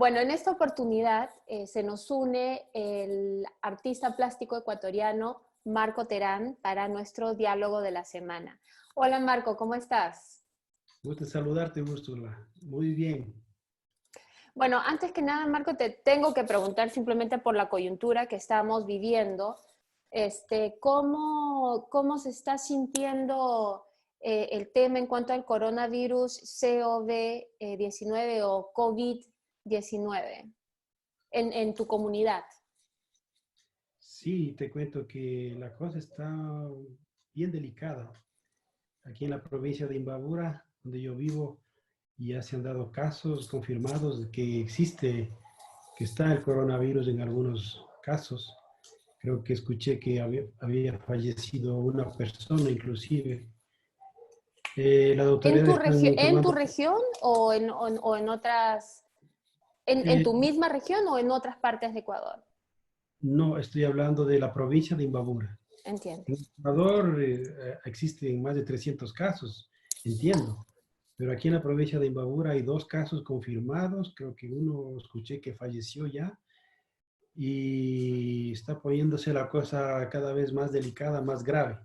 Bueno, en esta oportunidad se nos une el artista plástico ecuatoriano Marco Terán para nuestro diálogo de la semana. Hola Marco, ¿cómo estás? Gusto saludarte, Úrsula. Muy bien. Bueno, antes que nada, Marco, te tengo que preguntar simplemente por la coyuntura que estamos viviendo, ¿cómo se está sintiendo el tema en cuanto al coronavirus COVID-19 o COVID-19 en tu comunidad? Sí, te cuento que la cosa está bien delicada. Aquí en la provincia de Imbabura, donde yo vivo, ya se han dado casos confirmados de que está el coronavirus en algunos casos. Creo que escuché que había fallecido una persona, inclusive. Las autoridades están En tu tomando. región o en otras, en eh, tu misma región o en otras partes de Ecuador? no, estoy hablando de la provincia de Imbabura. Entiendo. En Ecuador existen más de 300 casos, entiendo, pero aquí en la provincia de Imbabura hay 2 casos confirmados, creo que uno escuché que falleció ya y está poniéndose la cosa cada vez más delicada, más grave,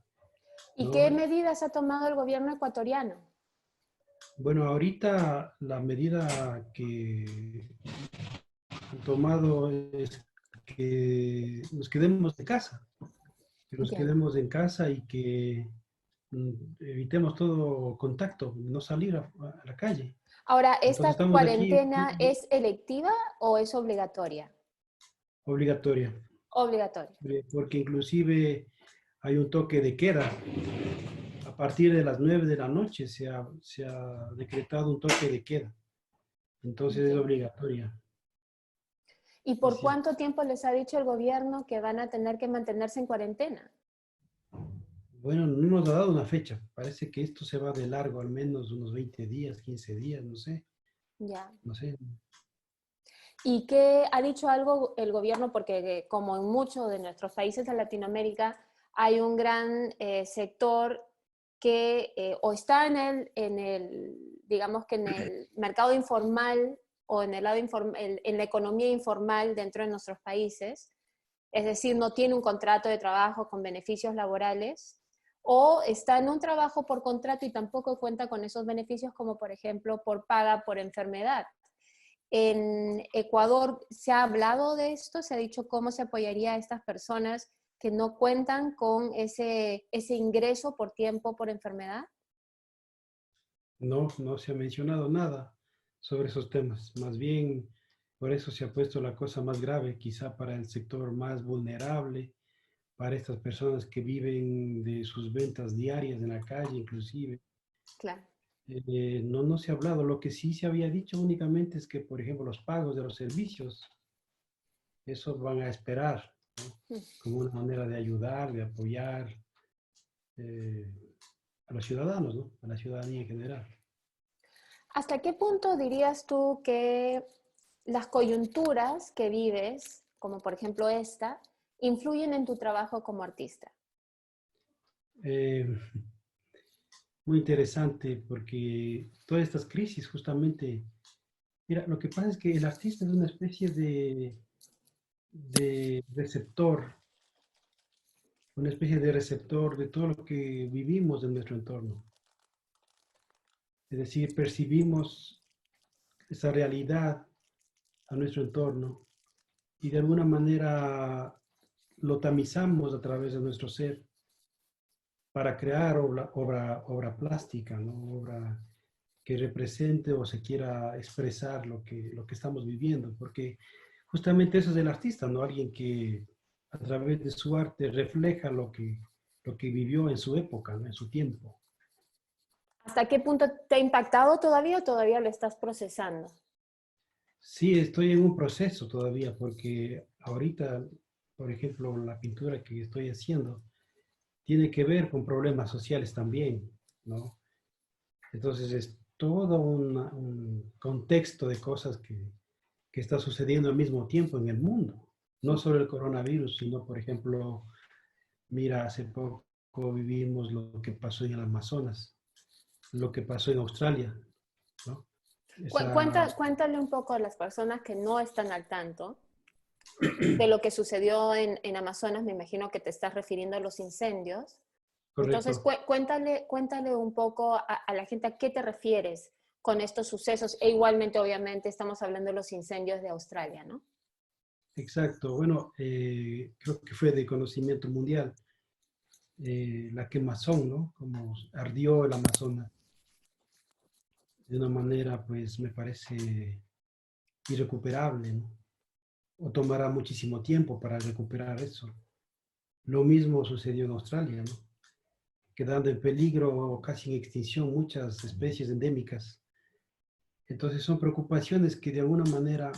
¿Y ¿no? qué medidas ha tomado el gobierno ecuatoriano? Bueno, ahorita la medida que han tomado es que nos quedemos de casa, que nos Entiendo. quedemos en casa y que evitemos todo contacto, no salir a la calle. Ahora, Entonces ¿esta estamos aquí cuarentena es electiva o es obligatoria? obligatoria, Obligatoria. porque inclusive hay un toque de queda. A partir de las 9 de la noche se ha decretado un toque de queda. Entonces es Entiendo. obligatoria. ¿Y por Así es. cuánto tiempo les ha dicho el gobierno que van a tener que mantenerse en cuarentena? Bueno, no nos ha dado una fecha. Parece que esto se va de largo, al menos unos 20 días, 15 días, no sé. Ya. No sé. ¿Y qué ha dicho algo el gobierno? Porque como en muchos de nuestros países de Latinoamérica hay un gran sector que o está digamos que en el mercado informal o en el lado en la economía informal dentro de nuestros países, es decir, no tiene un contrato de trabajo con beneficios laborales, o está en un trabajo por contrato y tampoco cuenta con esos beneficios como por ejemplo por paga por enfermedad. En Ecuador se ha hablado de esto, se ha dicho cómo se apoyaría a estas personas que no cuentan con ese ingreso por tiempo por enfermedad. No, no se ha mencionado nada sobre esos temas. Más bien, por eso se ha puesto la cosa más grave, quizá para el sector más vulnerable, para estas personas que viven de sus ventas diarias en la calle, inclusive. Claro. No se ha hablado. Lo que sí se había dicho únicamente es que, por ejemplo, los pagos de los servicios, eso van a esperar, ¿no? Como una manera de ayudar, de apoyar eh, a los ciudadanos, ¿no? A la ciudadanía en general. ¿Hasta qué punto dirías tú que las coyunturas que vives, como por ejemplo esta, influyen en tu trabajo como artista? Eh, Muy interesante porque todas estas crisis justamente, mira, lo que pasa es que el artista es una especie de receptor, una especie de receptor de todo lo que vivimos en nuestro entorno. Es decir, percibimos esa realidad a nuestro entorno y de alguna manera lo tamizamos a través de nuestro ser para crear obra plástica, ¿no? Obra que represente o se quiera expresar lo que estamos viviendo, porque justamente eso es el artista, ¿no? Alguien que a través de su arte refleja lo que vivió en su época, ¿no? En su tiempo. ¿Hasta qué punto te ha impactado todavía o todavía lo estás procesando? Sí, estoy en un proceso todavía, porque ahorita, por ejemplo, la pintura que estoy haciendo tiene que ver con problemas sociales también, ¿no? Entonces es todo un contexto de cosas que está sucediendo al mismo tiempo en el mundo. No solo el coronavirus, sino, por ejemplo, mira, hace poco vivimos lo que pasó en el Amazonas, lo que pasó en Australia, ¿no? esa, Cuéntale un poco a las personas que no están al tanto de lo que sucedió en Amazonas. Me imagino que te estás refiriendo a los incendios. Entonces, correcto. cuéntale un poco a la gente a qué te refieres con estos sucesos. E igualmente, obviamente, estamos hablando de los incendios de Australia, ¿no? Exacto. Bueno, creo que fue de conocimiento mundial la quemazón, ¿no? Como ardió el Amazonas de una manera, pues me parece irrecuperable, ¿no? O tomará muchísimo tiempo para recuperar eso. Lo mismo sucedió en Australia, ¿no? Quedando en peligro o casi en extinción muchas especies endémicas. Entonces son preocupaciones que de alguna manera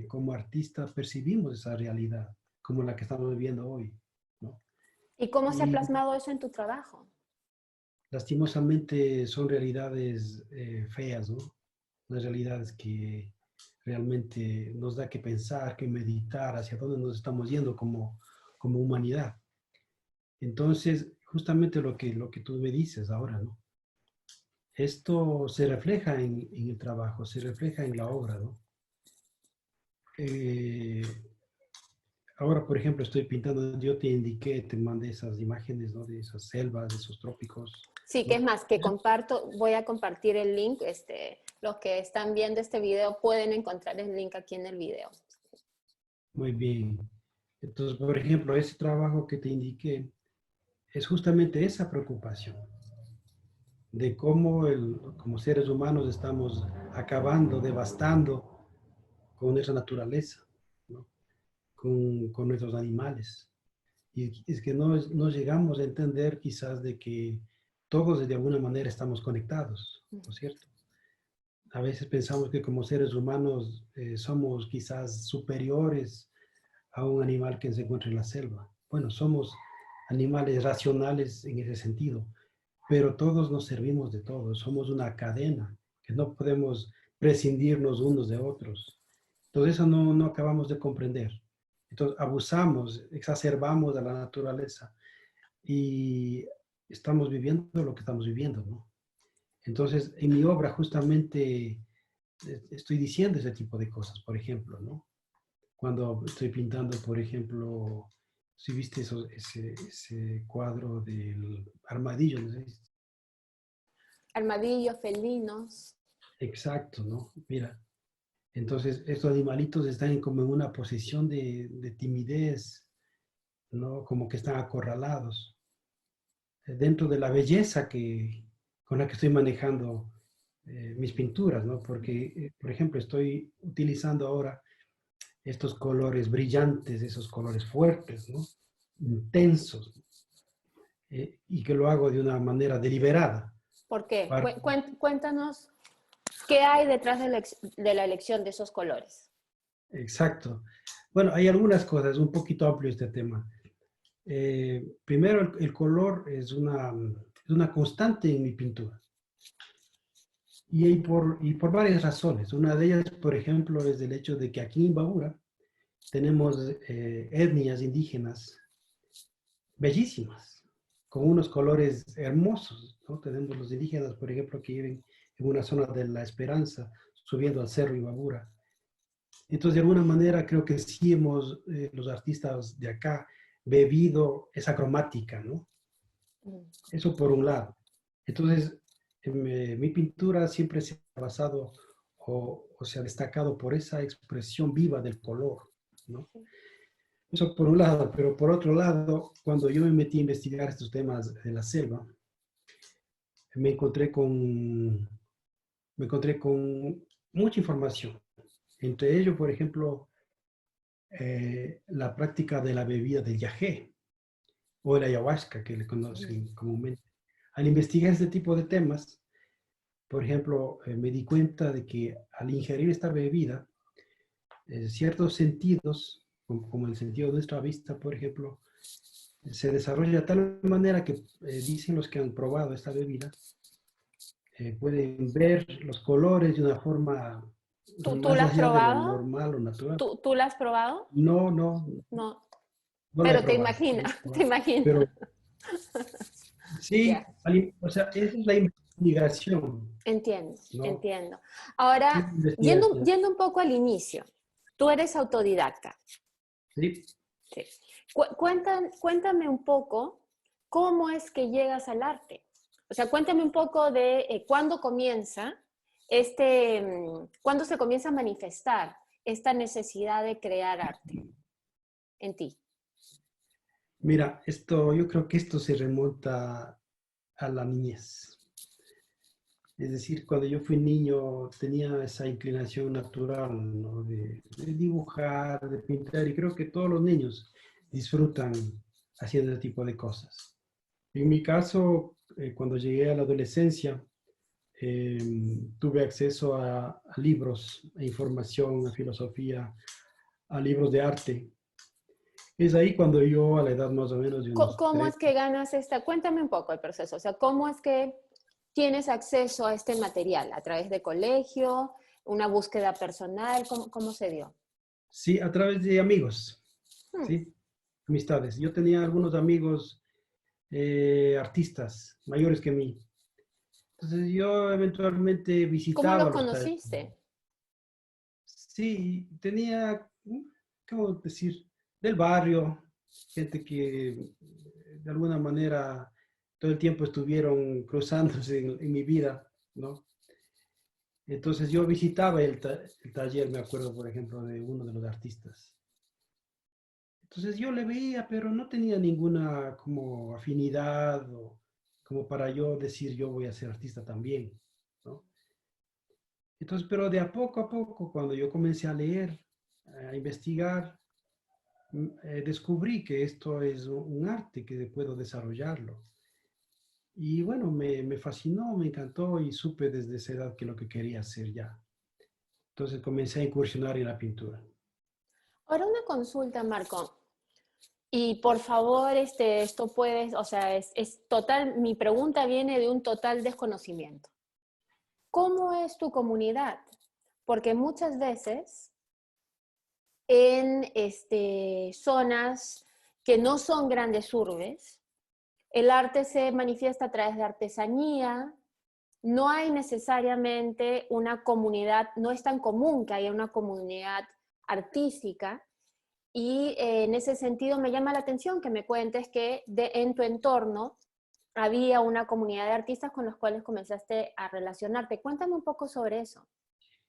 como artista percibimos esa realidad, como la que estamos viviendo hoy, ¿no? ¿Y cómo se ha Y plasmado eso en tu trabajo? lastimosamente son realidades feas, ¿no? Unas realidades que realmente nos da que pensar, que meditar hacia dónde nos estamos yendo como humanidad. Entonces, justamente lo que tú me dices ahora, ¿no? Esto se refleja en el trabajo, se refleja en la obra, ¿no? Eh, Ahora, por ejemplo, estoy pintando, yo te indiqué, te mandé esas imágenes, ¿no? De esas selvas, de esos trópicos, Sí, que es ¿no? más, que comparto, voy a compartir el link. Los que están viendo este video pueden encontrar el link aquí en el video. Muy bien. Entonces, por ejemplo, ese trabajo que te indiqué es justamente esa preocupación de cómo como seres humanos estamos acabando, devastando con nuestra naturaleza, ¿no? Con nuestros animales. Y es que no llegamos a entender quizás de que todos de alguna manera estamos conectados, ¿no es cierto? A veces pensamos que como seres humanos somos quizás superiores a un animal que se encuentra en la selva. Bueno, somos animales racionales en ese sentido, pero todos nos servimos de todos, somos una cadena que no podemos prescindirnos unos de otros. Entonces eso no acabamos de comprender. Entonces abusamos, exacerbamos de la naturaleza y estamos viviendo lo que estamos viviendo, ¿no? Entonces en mi obra justamente estoy diciendo ese tipo de cosas, por ejemplo, ¿no? Cuando estoy pintando, por ejemplo, si viste ese cuadro del armadillo, ¿no? Armadillos, felinos. Exacto, ¿no? Mira, entonces estos animalitos están como en una posición de timidez, ¿no? Como que están acorralados. Dentro de la belleza con la que estoy manejando mis pinturas, ¿no? Porque, por ejemplo, estoy utilizando ahora estos colores brillantes, esos colores fuertes, ¿no? Intensos, y que lo hago de una manera deliberada. ¿Por qué? Para, Cuéntanos qué hay detrás de la elección de esos colores. exacto. Bueno, hay algunas cosas, un poquito amplio este tema. Primero, el color es una constante en mi pintura. Y por varias razones. Una de ellas, por ejemplo, es el hecho de que aquí en Imbabura tenemos etnias indígenas bellísimas, con unos colores hermosos, ¿no? Tenemos los indígenas, por ejemplo, que viven en una zona de La Esperanza, subiendo al Cerro Imbabura. Entonces, de alguna manera, creo que sí hemos, los artistas de acá, bebido esa cromática, ¿no? Mm. Eso por un lado. Entonces, mi pintura siempre se ha basado o se ha destacado por esa expresión viva del color, ¿no? Eso por un lado, pero por otro lado, cuando yo me metí a investigar estos temas de la selva, me encontré con, me encontré con mucha información. Entre ellos, por ejemplo, la práctica de la bebida del yagé o el ayahuasca, que le conocen comúnmente. Al investigar este tipo de temas, por ejemplo, me di cuenta de que al ingerir esta bebida, ciertos sentidos, como el sentido de nuestra vista, por ejemplo, se desarrolla de tal manera que dicen los que han probado esta bebida, pueden ver los colores de una forma ¿Tú más la has allá de lo probado? normal o natural. ¿Tú la has probado? No, no, No, no la he pero te probado, no imaginas, la he te probado. imaginas. Pero Ya. sí, o sea, esa es la Investigación, Entiendo, ¿no? entiendo. Ahora, Investigación. yendo un poco al inicio, tú eres autodidacta. Sí. Sí. Cuéntame un poco cómo es que llegas al arte. O sea, cuéntame un poco de cuándo comienza cuándo se comienza a manifestar esta necesidad de crear arte en ti. Mira, yo creo que esto se remonta a la niñez. Es decir, cuando yo fui niño tenía esa inclinación natural, ¿no? De dibujar, de pintar, y creo que todos los niños disfrutan haciendo ese tipo de cosas. En mi caso, cuando llegué a la adolescencia, eh, tuve acceso a libros, a información, a filosofía, a libros de arte. Es ahí cuando yo, a la edad más o menos de unos ¿Cómo 3. es que ganas esta? Cuéntame un poco el proceso. O sea, ¿cómo es que tienes acceso a este material? ¿A través de colegio? ¿Una búsqueda personal? ¿Cómo se dio? Sí, a través de amigos, Hmm. ¿sí? Amistades. Yo tenía algunos amigos artistas mayores que mí. Entonces yo eventualmente ¿Cómo los visitaba los talleres. conociste? Sí, tenía, ¿cómo decir? Del barrio, gente que de alguna manera todo el tiempo estuvieron cruzándose en mi vida, ¿no? Entonces yo visitaba el taller, me acuerdo, por ejemplo, de uno de los artistas. Entonces yo le veía, pero no tenía ninguna como afinidad o como para yo decir yo voy a ser artista también, ¿no? Entonces, pero de a poco, cuando yo comencé a leer, a investigar, descubrí que esto es un arte que puedo desarrollarlo. Y bueno, me fascinó, me encantó y supe desde esa edad que lo que quería hacer ya. Entonces comencé a incursionar en la pintura. Ahora una consulta, Marco. Y por favor, esto puedes, o sea, es total, mi pregunta viene de un total desconocimiento. ¿Cómo es tu comunidad? Porque muchas veces en zonas que no son grandes urbes, el arte se manifiesta a través de artesanía, no hay necesariamente una comunidad, no es tan común que haya una comunidad artística y en ese sentido me llama la atención que me cuentes que en tu entorno había una comunidad de artistas con los cuales comenzaste a relacionarte. Cuéntame un poco sobre eso.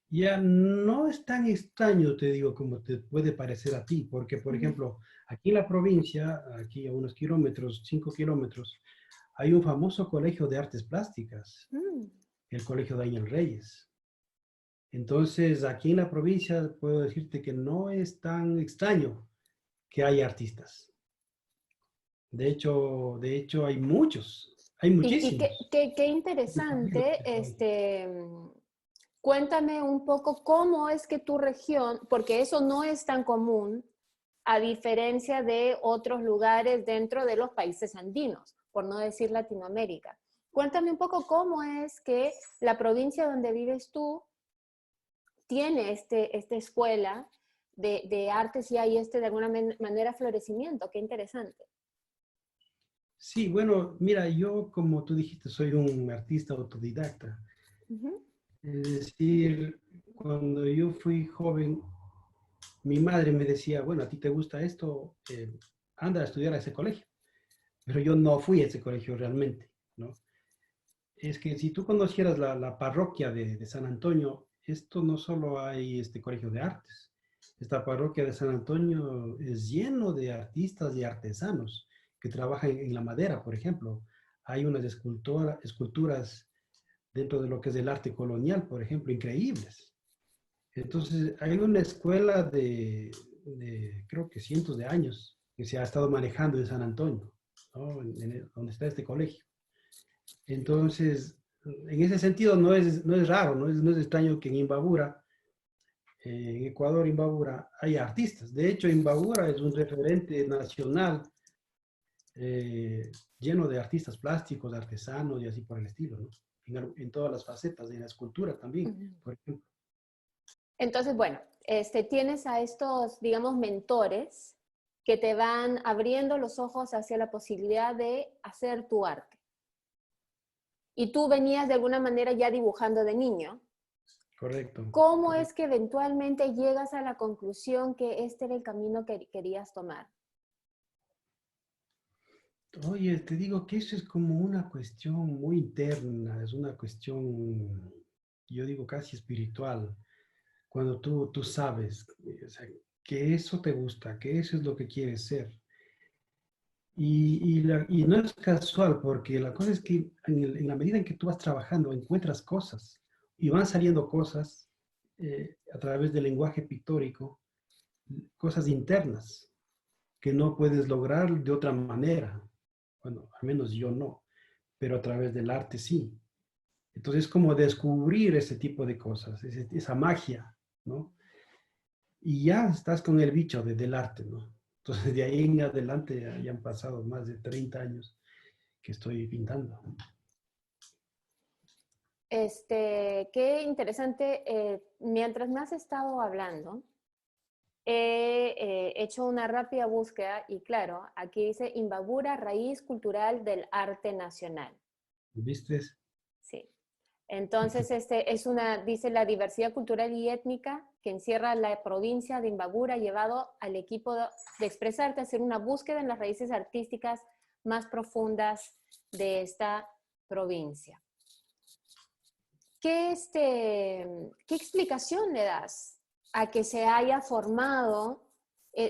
Ya no es tan extraño, te digo, como te puede parecer a ti, porque, por Ujú. ejemplo, aquí en la provincia, aquí a unos kilómetros, 5 kilómetros, hay un famoso colegio de artes plásticas, Mm. el Colegio Daniel Reyes. Entonces, aquí en la provincia puedo decirte que no es tan extraño que haya artistas. De hecho hay Y muchísimos. qué interesante, cuéntame un poco cómo es que tu región, porque eso no es tan común a diferencia de otros lugares dentro de los países andinos, por no decir Latinoamérica. Cuéntame un poco cómo es que la provincia donde vives tú tiene esta escuela de artes y hay de alguna manera florecimiento. Qué interesante. Sí, bueno, mira, yo como tú dijiste, soy un artista autodidacta. Ujú. Es decir, cuando yo fui joven, mi madre me decía, bueno, a ti te gusta esto, anda a estudiar a ese colegio. Pero yo no fui a ese colegio realmente, ¿no? Es que si tú conocieras la parroquia de San Antonio, esto no solo hay este colegio de artes. Esta parroquia de San Antonio es lleno de artistas y artesanos que trabajan en la madera, por ejemplo. Hay unas esculturas dentro de lo que es el arte colonial, por ejemplo, increíbles. Entonces, hay una escuela creo que cientos de años que se ha estado manejando en San Antonio, ¿no? Donde está este colegio. Entonces, en ese sentido no es raro, no es extraño que en Imbabura, en Ecuador, Imbabura, haya artistas. De hecho, Imbabura es un referente nacional eh, lleno de artistas plásticos, artesanos y así por el estilo, ¿no? En todas las facetas, en la escultura también, Ujú. por ejemplo. Entonces, bueno, tienes a estos, digamos, mentores que te van abriendo los ojos hacia la posibilidad de hacer tu arte. y tú venías de alguna manera ya dibujando de niño. Correcto. ¿Cómo Correcto. es que eventualmente llegas a la conclusión que este era el camino que querías tomar? Oye, te digo que eso es como una cuestión muy interna, es una cuestión, yo digo casi espiritual, cuando tú sabes, o sea, que eso te gusta, que eso es lo que quieres ser. Y no es casual, porque la cosa es que en la medida en que tú vas trabajando, encuentras cosas y van saliendo cosas a través del lenguaje pictórico, cosas internas que no puedes lograr de otra manera. Bueno, al menos yo no, pero a través del arte sí. Entonces es como descubrir ese tipo de cosas, esa magia, ¿no? Y ya estás con el bicho del arte, ¿no? Entonces de ahí en adelante ya han pasado más de 30 años que estoy pintando. Qué interesante. Mientras me has estado hablando, he hecho una rápida búsqueda y claro, aquí dice Imbabura, raíz cultural del arte nacional. ¿Viste? Sí. Entonces, dice la diversidad cultural y étnica que encierra la provincia de Imbabura ha llevado al equipo de Expresarte a hacer una búsqueda en las raíces artísticas más profundas de esta provincia. ¿Qué explicación le das a que se haya formado,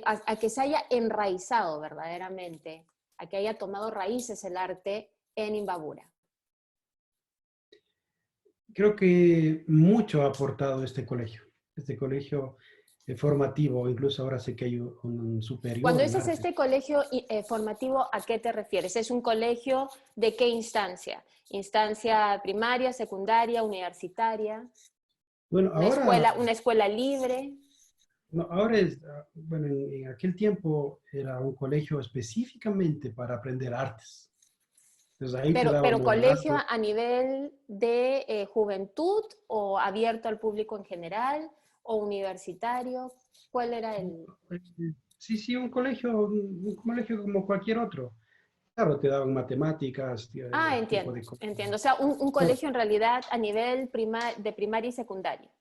a que se haya enraizado verdaderamente, a que haya tomado raíces el arte en Imbabura? Creo que mucho ha aportado este colegio formativo, incluso ahora sé que hay un Cuando superior en dices arte. este colegio formativo, ¿a qué te refieres? ¿Es un colegio de qué instancia? ¿Instancia primaria, secundaria, universitaria? Bueno, ahora, Una escuela libre? no, ahora es, bueno, en aquel tiempo era un colegio específicamente para aprender artes. Entonces ahí te daba Pero colegio modelado. a nivel de juventud o abierto al público en general o universitario. ¿Cuál era el...? Sí, sí, un colegio como cualquier otro. Claro, te daban matemáticas, Ah, ese tipo entiendo, de cosas. entiendo. O sea, un Bueno, colegio en realidad a nivel de primaria y secundaria.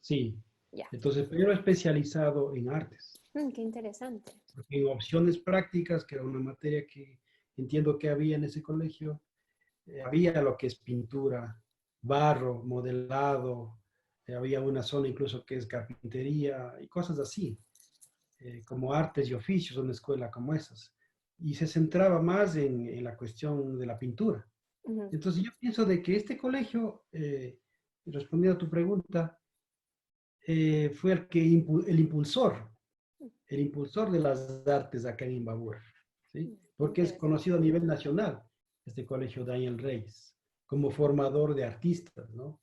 sí. Ya. Entonces, pero especializado en artes. Qué interesante. Porque en opciones prácticas, que era una materia que entiendo que había en ese colegio, había lo que es pintura, barro, modelado, había una zona incluso que es carpintería y cosas así, como artes y oficios, una escuela como esas. Y se centraba más en la cuestión de la pintura. Ujú. Entonces yo pienso de que este colegio, respondiendo a tu pregunta, fue el impulsor de las artes acá en Imbabura, ¿sí? Porque es Interesante. conocido a nivel nacional, este colegio Daniel Reyes, como formador de artistas, ¿no?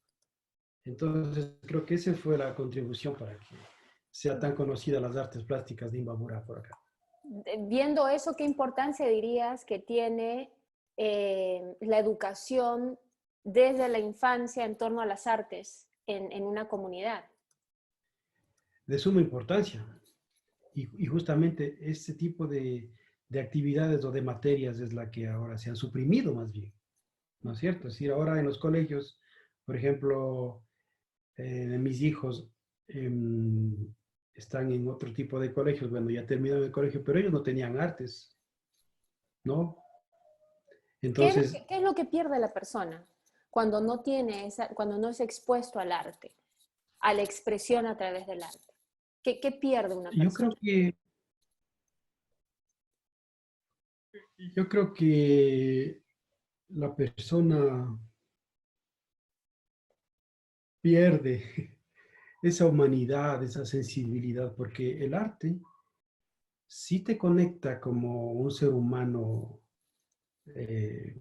Entonces, creo que esa fue la contribución para que sea tan conocida las artes plásticas de Imbabura por acá. Viendo eso, ¿qué importancia dirías que tiene la educación desde la infancia en torno a las artes en una comunidad? De suma importancia. Y justamente este tipo de actividades o de materias es la que ahora se han suprimido más bien, ¿no es cierto? Es decir, ahora en los colegios, por ejemplo, mis hijos están en otro tipo de colegios, bueno, ya terminaron el colegio, pero ellos no tenían artes, ¿no? Entonces, Qué es lo que pierde la persona cuando no tiene cuando no es expuesto al arte, a la expresión a través del arte? ¿Qué pierde una yo creo persona? que, yo creo que la persona pierde esa humanidad, esa sensibilidad, porque el arte sí te conecta como un ser humano eh,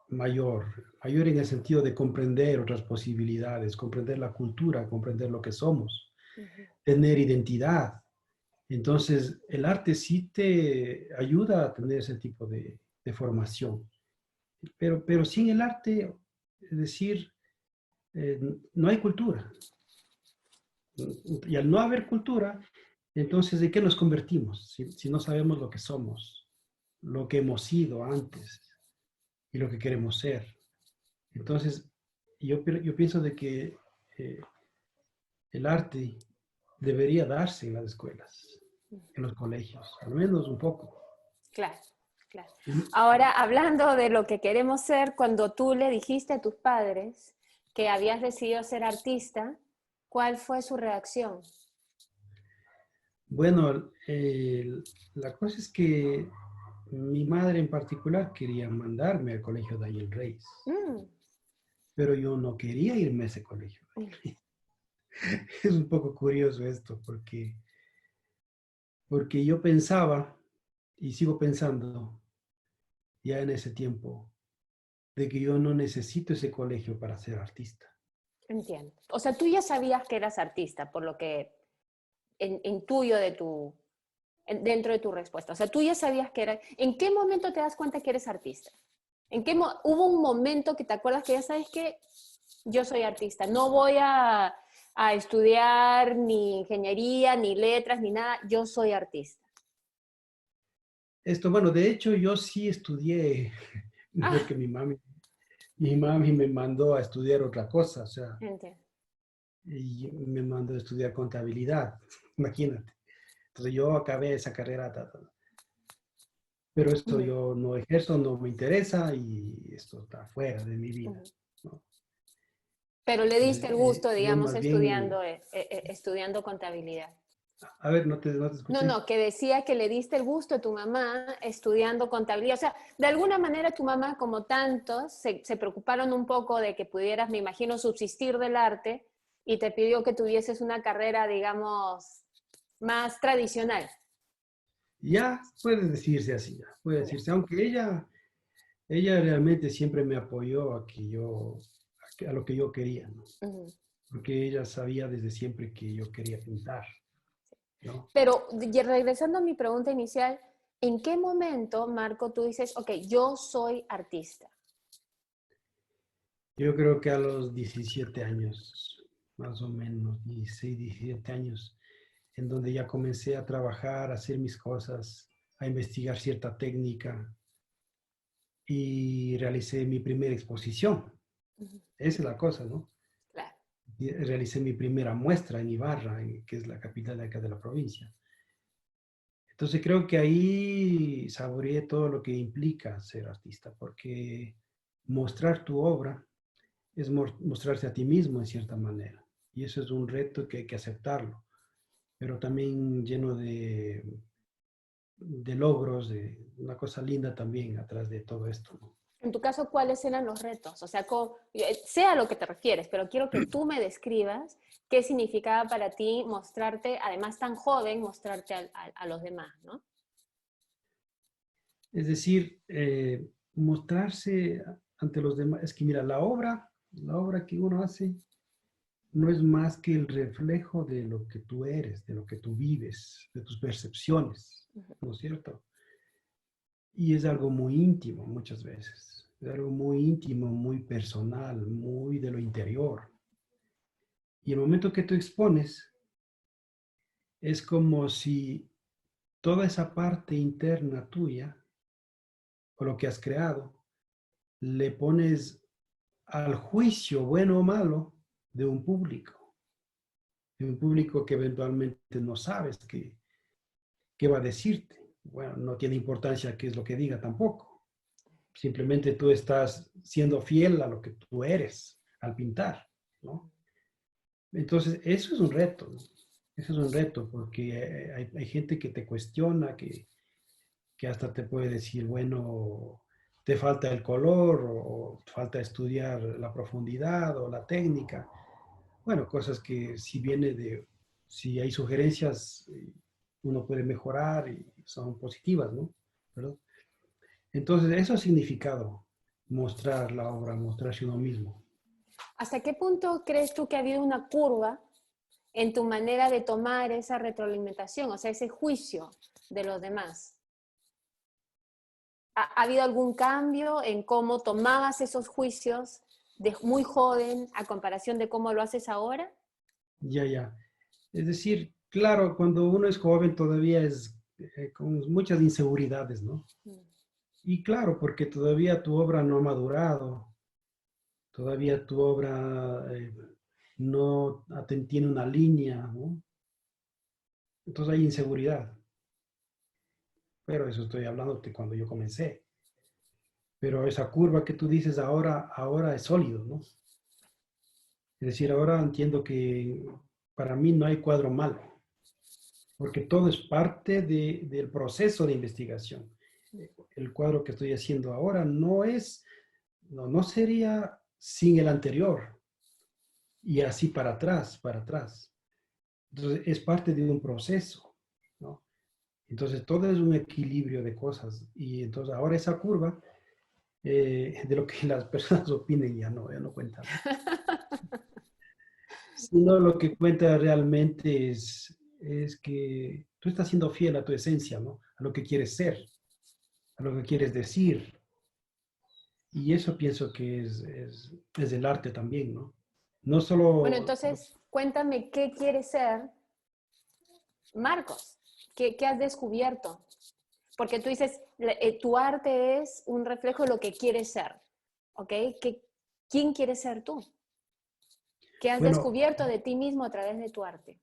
mayor, mayor en el sentido de comprender otras posibilidades, comprender la cultura, comprender lo que somos, Ujú. tener identidad. Entonces, el arte sí te ayuda a tener ese tipo de formación, pero sin el arte, es decir, no hay cultura. Y al no haber cultura, entonces, ¿de qué nos convertimos? Si no sabemos lo que somos, lo que hemos sido antes y lo que queremos ser. Entonces, yo pienso de que eh, el arte debería darse en las escuelas, en los colegios, al menos un poco. Claro, claro. Y, Ahora, hablando de lo que queremos ser, cuando tú le dijiste a tus padres que habías decidido ser artista, ¿cuál fue su reacción? bueno, la cosa es que mi madre en particular quería mandarme al colegio Daniel Reyes, Mm, pero yo no quería irme a ese colegio. mm, Es un poco curioso esto, porque yo pensaba, y sigo pensando, ya en ese tiempo, de que yo no necesito ese colegio para ser artista. entiendo. O sea, tú ya sabías que eras artista, por lo que intuyo de dentro de tu respuesta. O sea, tú ya sabías que eras. ¿En qué momento te das cuenta que eres artista? Hubo un momento que te acuerdas que ya sabes que yo soy artista? No voy a estudiar ni ingeniería, ni letras, ni nada. Yo soy artista. Esto, bueno, de hecho yo sí estudié, Ah, porque mi mami me mandó a estudiar otra cosa, o sea, entiendo. y me mandó a estudiar contabilidad, imagínate. Entonces yo acabé esa carrera, pero esto Ujú, yo no ejerzo, no me interesa y esto está fuera de mi vida, ujú. ¿no? Pero le Entonces diste el gusto, yo digamos, más bien, estudiando contabilidad. a ver, no te No, escuché. no, que decía que le diste el gusto a tu mamá estudiando contabilidad. O sea, de alguna manera tu mamá, como tantos, se preocuparon un poco de que pudieras, me imagino, subsistir del arte y te pidió que tuvieses una carrera, digamos, más tradicional. Ya puede decirse así, ya, puede Ya. decirse, aunque ella realmente siempre me apoyó a que a lo que yo quería, ¿no? Ujú. Porque ella sabía desde siempre que yo quería pintar, ¿no? Pero regresando a mi pregunta inicial, ¿en qué momento, Marco, tú dices, ok, yo soy artista? Yo creo que a los 17 años, más o menos, 16, 17 años, en donde ya comencé a trabajar, a hacer mis cosas, a investigar cierta técnica y realicé mi primera exposición. Ujú. Esa es la cosa, ¿no? Claro. Y realicé mi primera muestra en Ibarra, que es la capital de acá de la provincia. Entonces creo que ahí saboreé todo lo que implica ser artista, porque mostrar tu obra es mostrarse a ti mismo en cierta manera. Y eso es un reto que hay que aceptarlo, pero también lleno de logros, de una cosa linda también atrás de todo esto, ¿no? En tu caso, ¿cuáles eran los retos? O sea, sea a lo que te refieres, pero quiero que tú me describas qué significaba para ti mostrarte, además tan joven, mostrarte a los demás, ¿no? Es decir, mostrarse ante los demás. Es que mira, la obra que uno hace no es más que el reflejo de lo que tú eres, de lo que tú vives, de tus percepciones, ¿no es cierto? Y es algo muy íntimo muchas veces, es algo muy íntimo, muy personal, muy de lo interior. Y el momento que tú expones es como si toda esa parte interna tuya, o lo que has creado, le pones al juicio, bueno o malo, de un público que eventualmente no sabes qué va a decirte. Bueno, no tiene importancia qué es lo que diga tampoco. Simplemente tú estás siendo fiel a lo que tú eres al pintar, ¿no? Entonces, eso es un reto, ¿no? Eso es un reto porque hay gente que te cuestiona, que hasta te puede decir, bueno, te falta el color o falta estudiar la profundidad o la técnica. Bueno, cosas que si hay sugerencias, uno puede mejorar y son positivas, ¿no? ¿Verdad? Entonces, eso ha significado mostrar la obra, mostrarse uno mismo. ¿Hasta qué punto crees tú que ha habido una curva en tu manera de tomar esa retroalimentación, o sea, ese juicio de los demás? ¿Ha habido algún cambio en cómo tomabas esos juicios de muy joven a comparación de cómo lo haces ahora? Ya, ya. Es decir, claro, cuando uno es joven todavía es con muchas inseguridades, ¿no? Mm. Y claro, porque todavía tu obra no ha madurado, todavía tu obra no tiene una línea, ¿no? Entonces hay inseguridad. Pero eso estoy hablando de cuando yo comencé. Pero esa curva que tú dices ahora es sólido, ¿no? Es decir, ahora entiendo que para mí no hay cuadro malo, porque todo es parte del proceso de investigación. El cuadro que estoy haciendo ahora no sería sin el anterior y así para atrás, para atrás. Entonces, es parte de un proceso, ¿no? Entonces, todo es un equilibrio de cosas. Y entonces, ahora esa curva, de lo que las personas opinen, ya no cuenta, ¿no? Sino lo que cuenta realmente es que tú estás siendo fiel a tu esencia, ¿no? A lo que quieres ser, a lo que quieres decir. Y eso pienso que es el arte también, ¿no? No Bueno, solo, entonces cuéntame qué quieres ser, Marcos. ¿Qué has descubierto? Porque tú dices, tu arte es un reflejo de lo que quieres ser, ¿ok? ¿Quién quieres ser tú? ¿Qué has bueno, descubierto de ti mismo a través de tu arte?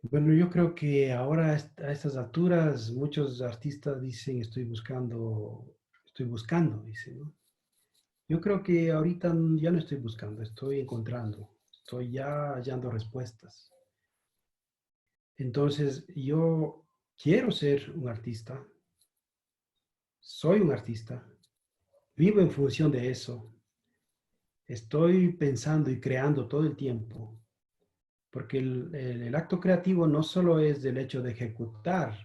bueno, yo creo que ahora a estas alturas muchos artistas dicen estoy buscando, dicen, ¿no? Yo creo que ahorita ya no estoy buscando, estoy encontrando, estoy ya hallando respuestas. Entonces, yo quiero ser un artista, soy un artista, vivo en función de eso, estoy pensando y creando todo el tiempo, porque el acto creativo no solo es del hecho de ejecutar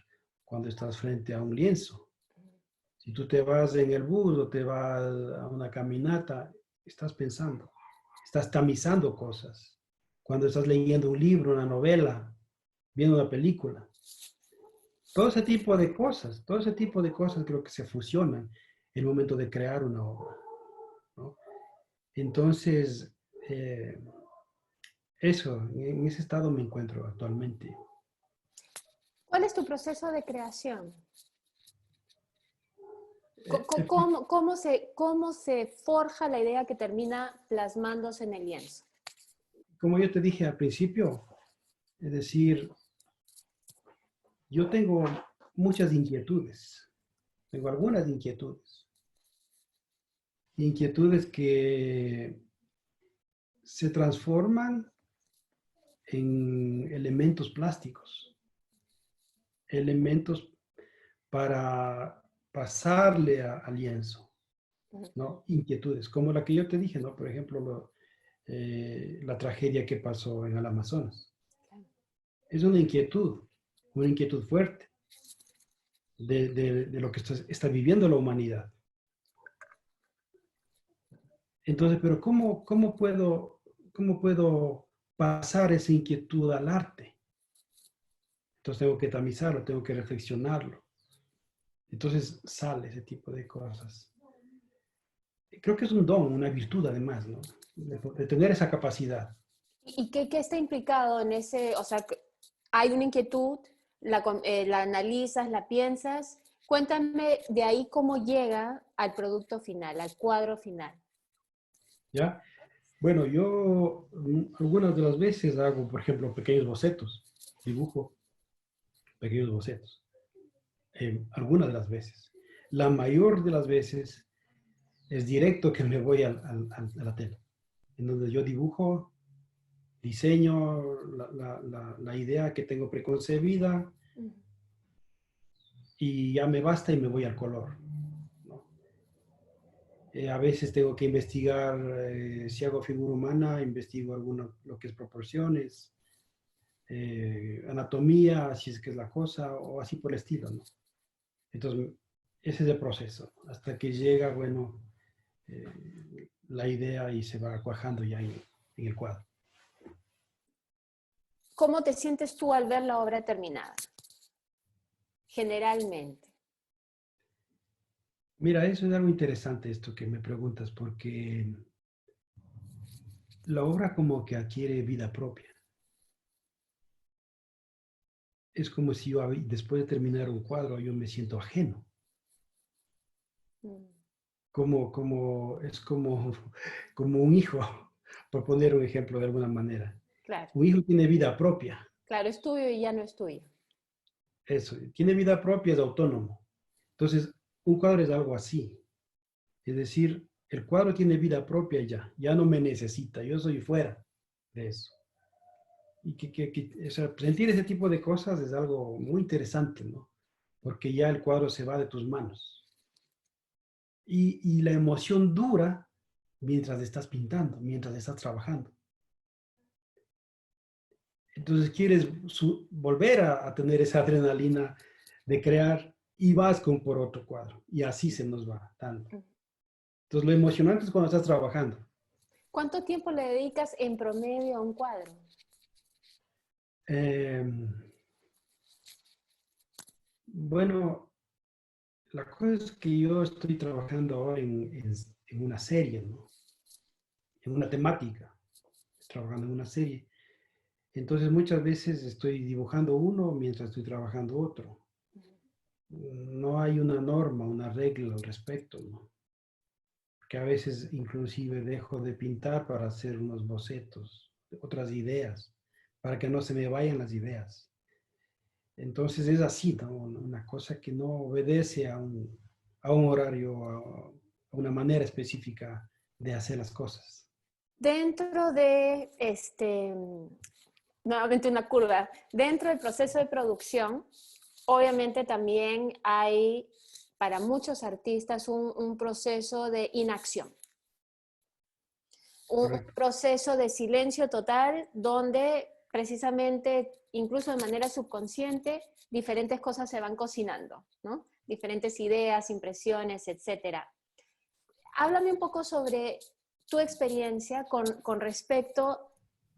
cuando estás frente a un lienzo. Si tú te vas en el bus o te vas a una caminata, estás pensando, estás tamizando cosas. Cuando estás leyendo un libro, una novela, viendo una película, todo ese tipo de cosas creo que se fusionan en el momento de crear una obra, ¿no? Entonces, eh, eso, en ese estado me encuentro actualmente. ¿Cuál es tu proceso de creación? Eh, eh, ¿Cómo se forja la idea que termina plasmándose en el lienzo? Como yo te dije al principio, es decir, yo tengo muchas inquietudes, tengo algunas inquietudes, inquietudes que se transforman en elementos plásticos, elementos para pasarle al lienzo, ¿no? Inquietudes, como la que yo te dije, ¿no? Por ejemplo, la tragedia que pasó en el Amazonas. Es una inquietud fuerte de lo que está viviendo la humanidad. Entonces, pero cómo puedo pasar esa inquietud al arte? Entonces tengo que tamizarlo, tengo que reflexionarlo. Entonces sale ese tipo de cosas. Creo que es un don, una virtud además, ¿no? De tener esa capacidad. ¿Y qué está implicado en ese, o sea, hay una inquietud, la analizas, la piensas? Cuéntame de ahí cómo llega al producto final, al cuadro final. ¿Ya? Bueno, yo algunas de las veces hago, por ejemplo, pequeños bocetos, dibujo pequeños bocetos, algunas de las veces. La mayor de las veces es directo que me voy a la tela, en donde yo dibujo, diseño la idea que tengo preconcebida y ya me basta y me voy al color, ¿no? A veces tengo que investigar, si hago figura humana, investigo lo que es proporciones, anatomía, si es que es la cosa, o así por el estilo, ¿no? Entonces, ese es el proceso, hasta que llega, bueno, la idea y se va cuajando ya en el cuadro. ¿Cómo te sientes tú al ver la obra terminada? Generalmente. Mira, eso es algo interesante esto que me preguntas, porque la obra como que adquiere vida propia. Es como si después de terminar un cuadro, yo me siento ajeno. es como, como un hijo, por poner un ejemplo de alguna manera. Claro, Un hijo tiene vida propia, claro, es tuyo y ya no es tuyo. eso, tiene vida propia, es autónomo. Entonces, un cuadro es algo así. Es decir, el cuadro tiene vida propia ya no me necesita, yo soy fuera de eso. Y o sea, sentir ese tipo de cosas es algo muy interesante, ¿no? Porque ya el cuadro se va de tus manos. Y la emoción dura mientras estás pintando, mientras estás trabajando. Entonces quieres volver a tener esa adrenalina de crear y vas con por otro cuadro. Y así se nos va dando. Entonces lo emocionante es cuando estás trabajando. ¿Cuánto tiempo le dedicas en promedio a un cuadro? Eh, bueno, la cosa es que yo estoy trabajando ahora en una serie, ¿no? En una temática. Estoy trabajando en una serie. Entonces muchas veces estoy dibujando uno mientras estoy trabajando otro. No hay una norma, una regla al respecto, ¿no? Que a veces inclusive dejo de pintar para hacer unos bocetos, otras ideas, para que no se me vayan las ideas. Entonces es así, ¿no? Una cosa que no obedece a un horario, a una manera específica de hacer las cosas. Dentro de, nuevamente una curva, dentro del proceso de producción, obviamente también hay para muchos artistas un proceso de inacción, un Correcto. proceso de silencio total donde precisamente, incluso de manera subconsciente, diferentes cosas se van cocinando, ¿no? Diferentes ideas, impresiones, etcétera. Háblame un poco sobre tu experiencia con respecto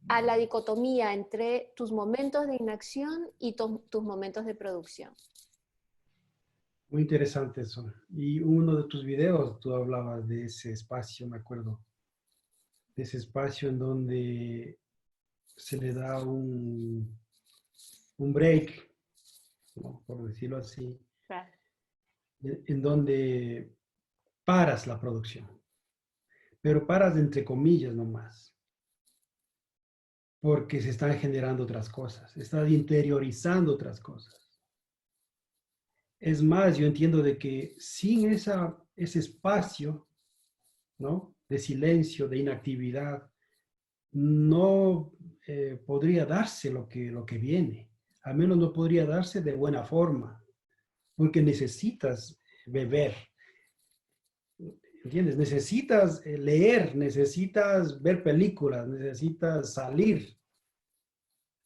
a la dicotomía entre tus momentos de inacción y tus momentos de producción. Muy interesante eso. Y uno de tus videos, tú hablabas de ese espacio, me acuerdo, de ese espacio en donde se le da un break, ¿no? Por decirlo así, Claro. en donde paras la producción, pero paras entre comillas nomás, porque se están generando otras cosas, estás interiorizando otras cosas. Es más, yo entiendo de que sin ese espacio, ¿no? De silencio, de inactividad, no podría darse lo que viene. Al menos no podría darse de buena forma, porque necesitas beber, ¿entiendes? Necesitas leer, necesitas ver películas, necesitas salir,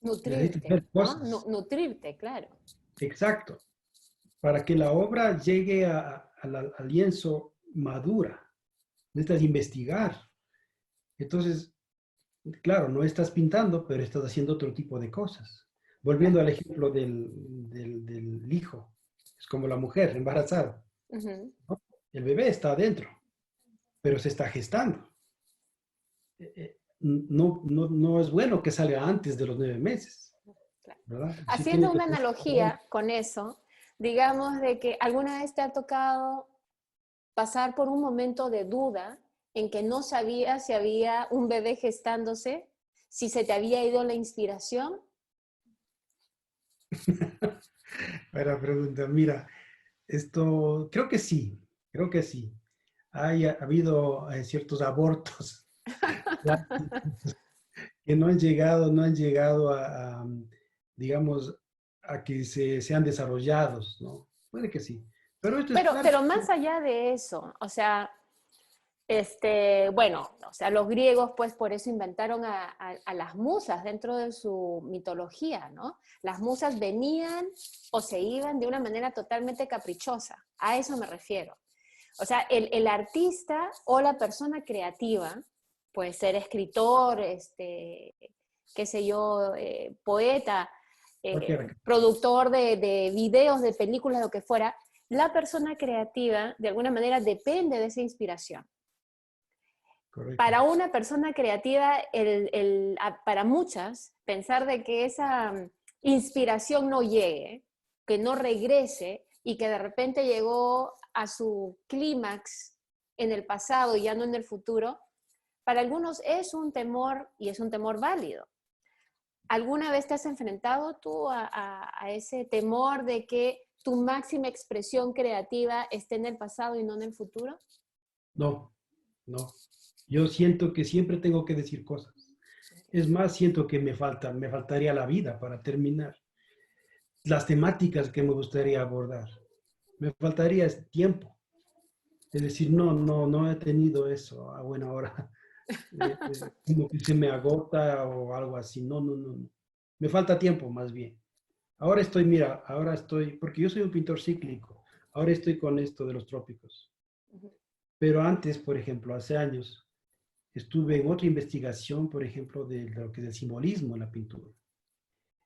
necesitas Nutrirte, ver ¿no? cosas. Nutrirte, claro. Exacto. Para que la obra llegue al lienzo madura, necesitas investigar. Entonces, claro, no estás pintando, pero estás haciendo otro tipo de cosas. Claro. Volviendo al ejemplo del hijo, es como la mujer embarazada, Ujú, ¿no? El bebé está adentro, pero se está gestando. No es bueno que salga antes de los 9 meses, claro. ¿verdad? Sí tiene Haciendo que una ser. analogía con eso, digamos de que alguna vez te ha tocado pasar por un momento de duda en que no sabías si había un bebé gestándose, si se te había ido la inspiración. Para pregunta, mira, esto creo que sí, creo que sí. Ha habido ciertos abortos que no han llegado digamos, a que sean desarrollados, ¿no? Puede que sí. Pero esto es parte. Pero más allá de eso, o sea, bueno, o sea, los griegos pues por eso inventaron a las musas dentro de su mitología, ¿no? Las musas venían o se iban de una manera totalmente caprichosa, a eso me refiero. O sea, el artista o la persona creativa, puede ser escritor, qué sé yo, poeta, Cualquiera. productor de videos, de películas, lo que fuera, la persona creativa de alguna manera depende de esa inspiración. Correcto. Para una persona creativa, para muchas, pensar de que esa inspiración no llegue, que no regrese y que de repente llegó a su clímax en el pasado y ya no en el futuro, para algunos es un temor y es un temor válido. ¿Alguna vez te has enfrentado tú a ese temor de que tu máxima expresión creativa esté en el pasado y no en el futuro? No, no. Yo siento que siempre tengo que decir cosas. Es más, siento que me faltaría la vida para terminar las temáticas que me gustaría abordar. Me faltaría tiempo. Es decir, no he tenido eso a buena hora. Como que se me agota o algo así. No. Me falta tiempo más bien. Ahora estoy, mira, porque yo soy un pintor cíclico. Ahora estoy con esto de los trópicos. Pero antes, por ejemplo, hace años, estuve en otra investigación, por ejemplo, de lo que es el simbolismo en la pintura.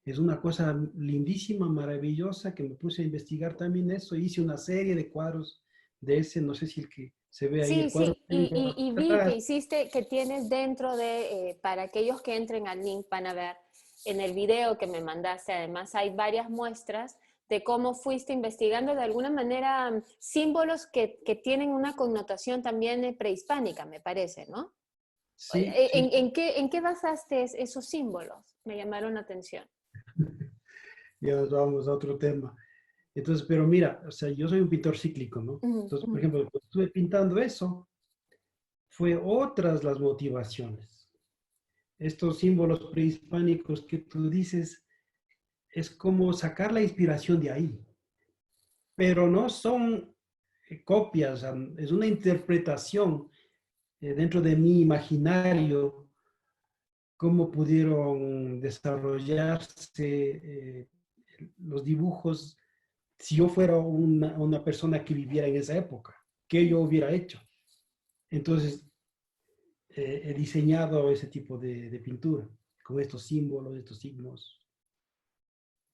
Es una cosa lindísima, maravillosa, que me puse a investigar también eso. Hice una serie de cuadros de ese, no sé si el que se ve ahí, Sí, el cuadro sí, que tengo y vi que atrás. hiciste, que tienes dentro de, para aquellos que entren al link van a ver en el video que me mandaste, además hay varias muestras de cómo fuiste investigando de alguna manera símbolos que tienen una connotación también prehispánica, me parece, ¿no? Sí, sí. En qué basaste esos símbolos? Me llamaron la atención. Ya nos vamos a otro tema. Entonces, pero mira, o sea, yo soy un pintor cíclico, ¿no? Ujú, Entonces, por ujú. ejemplo, cuando estuve pintando eso, fue otras las motivaciones. Estos símbolos prehispánicos que tú dices, es como sacar la inspiración de ahí, pero no son copias, es una interpretación dentro de mi imaginario, cómo pudieron desarrollarse los dibujos si yo fuera una persona que viviera en esa época, ¿qué yo hubiera hecho? Entonces, he diseñado ese tipo de pintura, con estos símbolos, estos signos,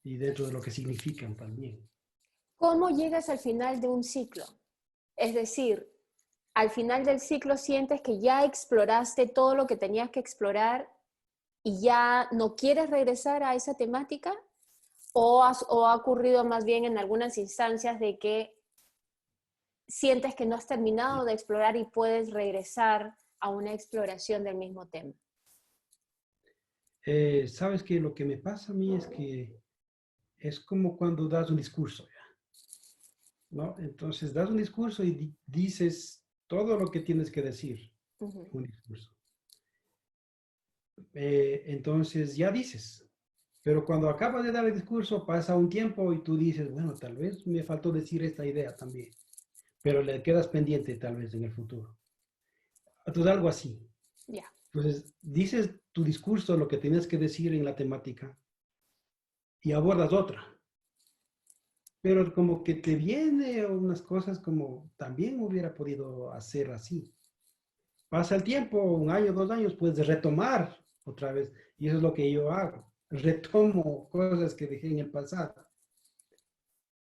y dentro de lo que significan también. ¿Cómo llegas al final de un ciclo? Es decir, al final del ciclo sientes que ya exploraste todo lo que tenías que explorar y ya no quieres regresar a esa temática, o ha ocurrido más bien en algunas instancias de que sientes que no has terminado de explorar y puedes regresar a una exploración del mismo tema. Sabes que lo que me pasa a mí es que es como cuando das un discurso, ¿no? Entonces das un discurso y dices todo lo que tienes que decir Uh-huh. en un discurso. Entonces ya dices, pero cuando acabas de dar el discurso pasa un tiempo y tú dices, bueno, tal vez me faltó decir esta idea también, pero le quedas pendiente tal vez en el futuro. Entonces algo así. Yeah. Entonces dices tu discurso, lo que tienes que decir en la temática y abordas otra. Pero como que te viene unas cosas como también hubiera podido hacer así. Pasa el tiempo, un año, 2 años, puedes retomar otra vez. Y eso es lo que yo hago. Retomo cosas que dejé en el pasado.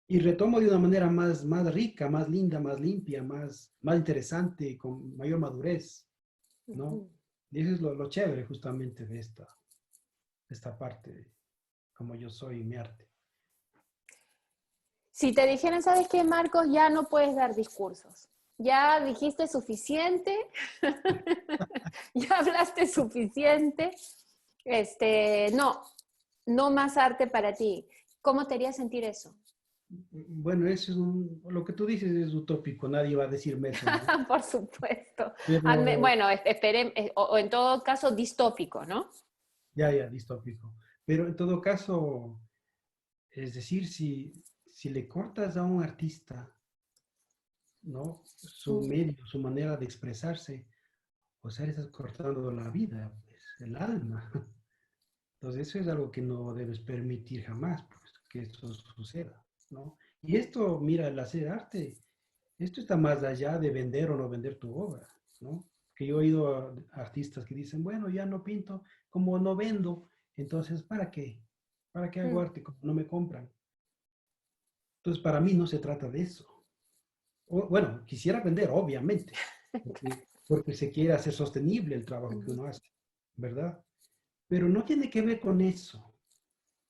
Y retomo de una manera más rica, más linda, más limpia, más interesante, con mayor madurez, ¿no? Uh-huh. Y eso es lo chévere justamente de esta parte, como yo soy, mi arte. Si te dijeran, ¿sabes qué, Marcos? Ya no puedes dar discursos. Ya dijiste suficiente, ya hablaste suficiente. No, no más arte para ti. ¿Cómo te haría sentir eso? Bueno, eso es lo que tú dices es utópico, nadie va a decirme eso, ¿no? Por supuesto. Pero, Bueno, esperen, o en todo caso distópico, ¿no? ya, distópico. Pero en todo caso, es decir, si le cortas a un artista, ¿no? Su Mm, medio, su manera de expresarse, o sea, le estás cortando la vida, pues, el alma. Entonces, eso es algo que no debes permitir jamás, pues, que esto suceda, ¿no? Y esto, mira, el hacer arte, esto está más allá de vender o no vender tu obra, ¿no? Que yo he oído a artistas que dicen, bueno, ya no pinto, como no vendo, entonces, ¿para qué? ¿Para qué hago mm. arte como no me compran? Entonces, para mí no se trata de eso. Bueno, quisiera vender, obviamente, porque se quiere hacer sostenible el trabajo que Ujú. uno hace, ¿verdad? Pero no tiene que ver con eso.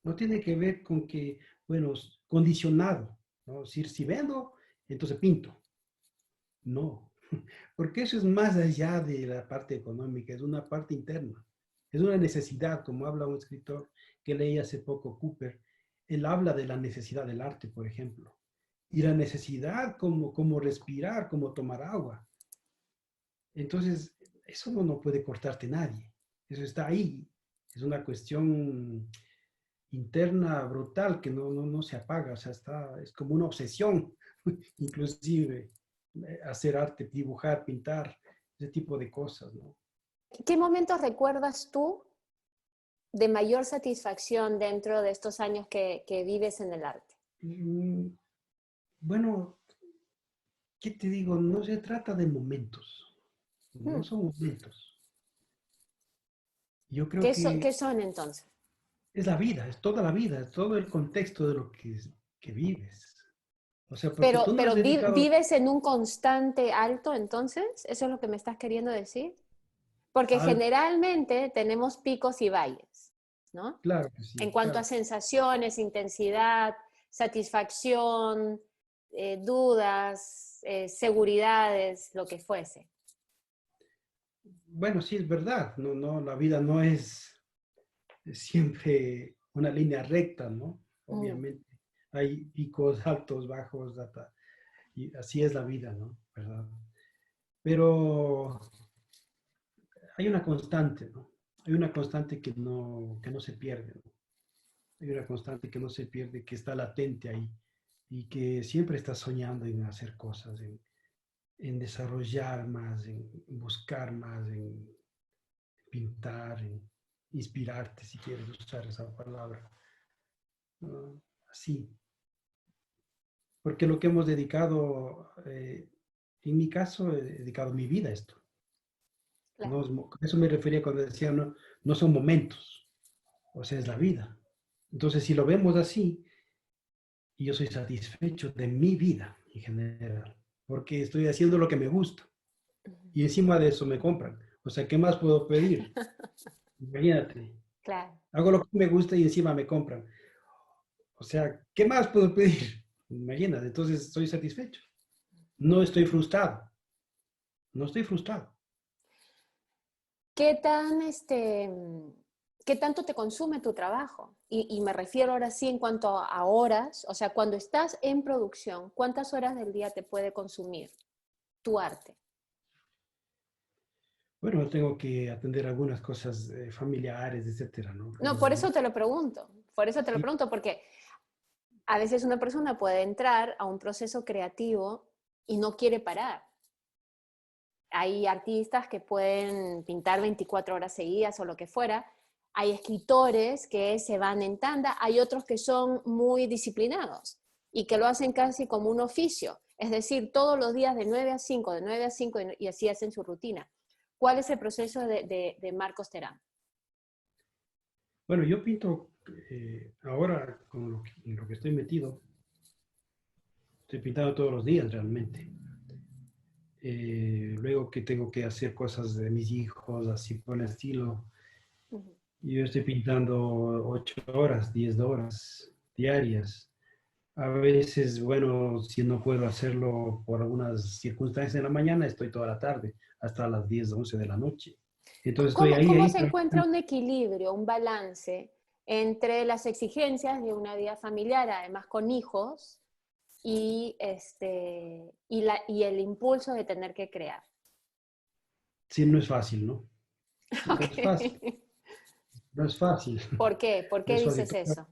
No tiene que ver con que, bueno, condicionado, ¿no? Es decir, si vendo, entonces pinto. No. Porque eso es más allá de la parte económica, es una parte interna. Es una necesidad, como habla un escritor que leí hace poco, Cooper. Él habla de la necesidad del arte, por ejemplo. Y la necesidad como respirar, como tomar agua. Entonces, eso no puede cortarte nadie. Eso está ahí. Es una cuestión interna brutal que no se apaga. O sea, es como una obsesión, inclusive, hacer arte, dibujar, pintar, ese tipo de cosas, ¿no? ¿Qué momentos recuerdas tú de mayor satisfacción dentro de estos años que vives en el arte? Mm, Bueno, ¿qué te digo? No se trata de momentos, no Hmm. son momentos. Yo creo que ¿Qué son entonces? es la vida, es toda la vida, es todo el contexto de lo que vives. O sea, porque Pero, tú no has dedicado ¿vives en un constante alto entonces? ¿Eso es lo que me estás queriendo decir? Porque al... generalmente tenemos picos y valles, ¿no? Claro que En sí, cuanto a claro. sensaciones, intensidad, satisfacción, dudas, seguridades, lo que fuese. Bueno, sí, es verdad. La vida no es siempre una línea recta, ¿no? Mm. Obviamente. Hay picos altos, bajos, y así es la vida, ¿no? ¿Verdad? Pero hay una constante, ¿no? Hay una constante que no se pierde, ¿no? Hay una constante que no se pierde, que está latente ahí y que siempre está soñando en hacer cosas, en desarrollar más, en buscar más, en pintar, en inspirarte, si quieres usar esa palabra. ¿No? Así. Porque lo que hemos dedicado, en mi caso, he dedicado mi vida a esto. Claro. Eso me refería cuando decía, no son momentos, o sea, es la vida. Entonces, si lo vemos así, yo soy satisfecho de mi vida en general, porque estoy haciendo lo que me gusta y encima de eso me compran. O sea, ¿qué más puedo pedir? Imagínate, Claro. hago lo que me gusta y encima me compran. O sea, ¿qué más puedo pedir? Imagínate, entonces estoy satisfecho. No estoy frustrado, no estoy frustrado. ¿Qué tan, qué tanto te consume tu trabajo? Y me refiero ahora sí en cuanto a horas, o sea, cuando estás en producción, ¿cuántas horas del día te puede consumir tu arte? Bueno, tengo que atender algunas cosas familiares, etcétera, ¿no? No, por eso te lo pregunto, por eso te lo Sí, pregunto, porque a veces una persona puede entrar a un proceso creativo y no quiere parar. Hay artistas que pueden pintar 24 horas seguidas o lo que fuera. Hay escritores que se van en tanda. Hay otros que son muy disciplinados y que lo hacen casi como un oficio. Es decir, todos los días de 9 a 5, de 9 a 5 y así hacen su rutina. ¿Cuál es el proceso de Marcos Terán? bueno, yo pinto ahora con en lo que estoy metido, estoy pintando todos los días realmente. Luego que tengo que hacer cosas de mis hijos, así por el estilo, Ujú. yo estoy pintando 8 horas, 10 horas diarias. A veces, bueno, si no puedo hacerlo por algunas circunstancias en la mañana, estoy toda la tarde, hasta las 10, 11 de la noche. Entonces estoy ¿Cómo ahí se encuentra trabajando. un equilibrio, un balance entre las exigencias de una vida familiar, además con hijos, y el impulso de tener que crear? Sí, no es fácil, ¿no? No es fácil, Okay. no es fácil, ¿Por qué? ¿Por no qué es fácil. dices eso?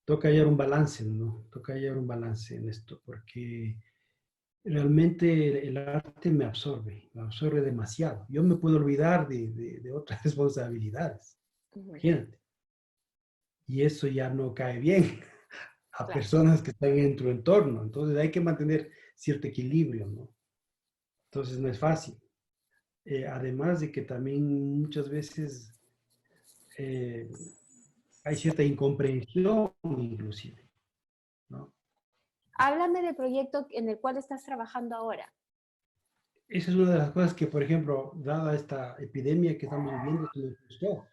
Toca hallar un balance, ¿no? Toca hallar un balance en esto, porque realmente el arte me absorbe demasiado. Yo me puedo olvidar de otras responsabilidades, Ujú. imagínate. Y eso ya no cae bien a Claro. personas que están en tu entorno. Entonces hay que mantener cierto equilibrio, ¿no? Entonces no es fácil. Además de que también muchas veces eh, hay cierta incomprensión inclusive, ¿no? Háblame del proyecto en el cual estás trabajando ahora. Esa es una de las cosas que, por ejemplo, dada esta epidemia que estamos viviendo, se me frustró.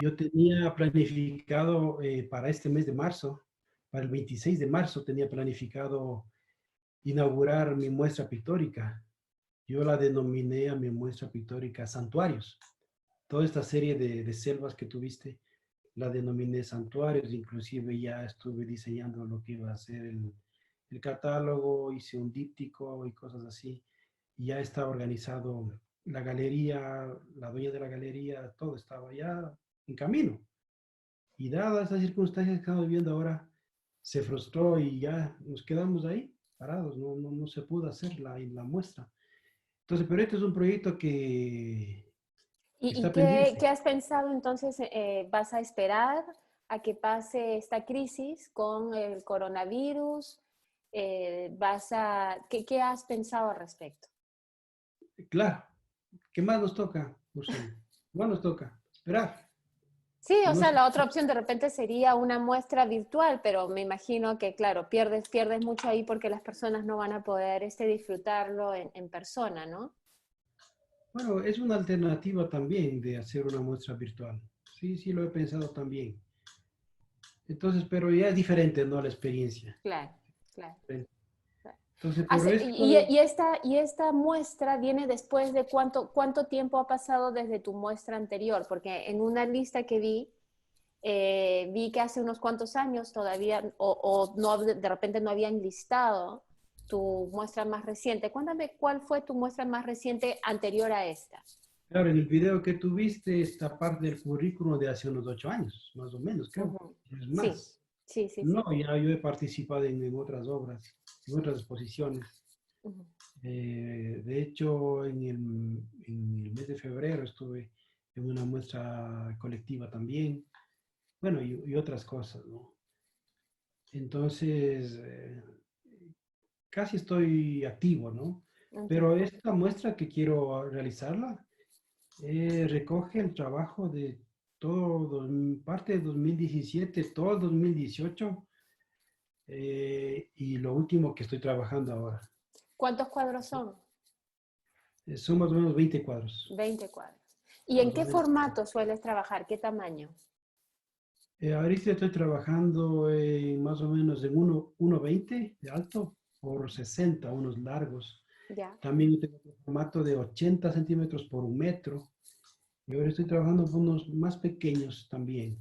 Yo tenía planificado para este mes de marzo, para el 26 de marzo, tenía planificado inaugurar mi muestra pictórica. yo la denominé a mi muestra pictórica santuarios. Toda esta serie de selvas que tuviste, la denominé santuarios, inclusive ya estuve diseñando lo que iba a ser el catálogo, hice un díptico y cosas así. Y ya está organizado la galería, la dueña de la galería, todo estaba ya en camino. Y dadas estas circunstancias que estamos viviendo ahora, se frustró y ya nos quedamos ahí parados, no se pudo hacer la muestra. Entonces, pero este es un proyecto que ¿Y está qué pendiente. has pensado entonces? ¿Vas a esperar a que pase esta crisis con el coronavirus? ¿Qué has pensado al respecto? Claro, ¿qué más nos toca, Ursula? ¿Qué más nos toca? Esperar. Sí, o No sea, sé. la otra opción de repente sería una muestra virtual, pero me imagino que, claro, pierdes mucho ahí porque las personas no van a poder disfrutarlo en persona, ¿no? Bueno, es una alternativa también de hacer una muestra virtual. Sí, sí, lo he pensado también. Entonces, pero ya es diferente, ¿no? La experiencia. Claro, claro. Claro. Entonces, pero Y esta muestra viene después de cuánto tiempo ha pasado desde tu muestra anterior, porque en una lista que vi que hace unos cuantos años todavía, o no, de repente no habían listado tu muestra más reciente. Cuéntame cuál fue tu muestra más reciente anterior a esta. claro, en el video que tuviste esta parte del currículo de hace unos 8 años, más o menos, creo. Ujú. Es Sí, más. sí, sí, No, sí. ya yo he participado en otras obras, en otras exposiciones. Ujú, De hecho, en el mes de febrero estuve en una muestra colectiva también, bueno, y otras cosas, ¿no? Entonces, casi estoy activo, ¿no? Pero entiendo. esta muestra que quiero realizarla recoge el trabajo de todo, parte de 2017, todo el 2018 y lo último que estoy trabajando ahora. ¿Cuántos cuadros son? Son más o menos 20 cuadros, 20 cuadros. ¿Y en más o qué menos. formato sueles trabajar? ¿Qué tamaño? Ahorita estoy trabajando más o menos en 1,20 de alto por 60, unos largos. Ya. También tengo otro formato de 80 centímetros por 1 metro. Y ahora estoy trabajando con unos más pequeños también.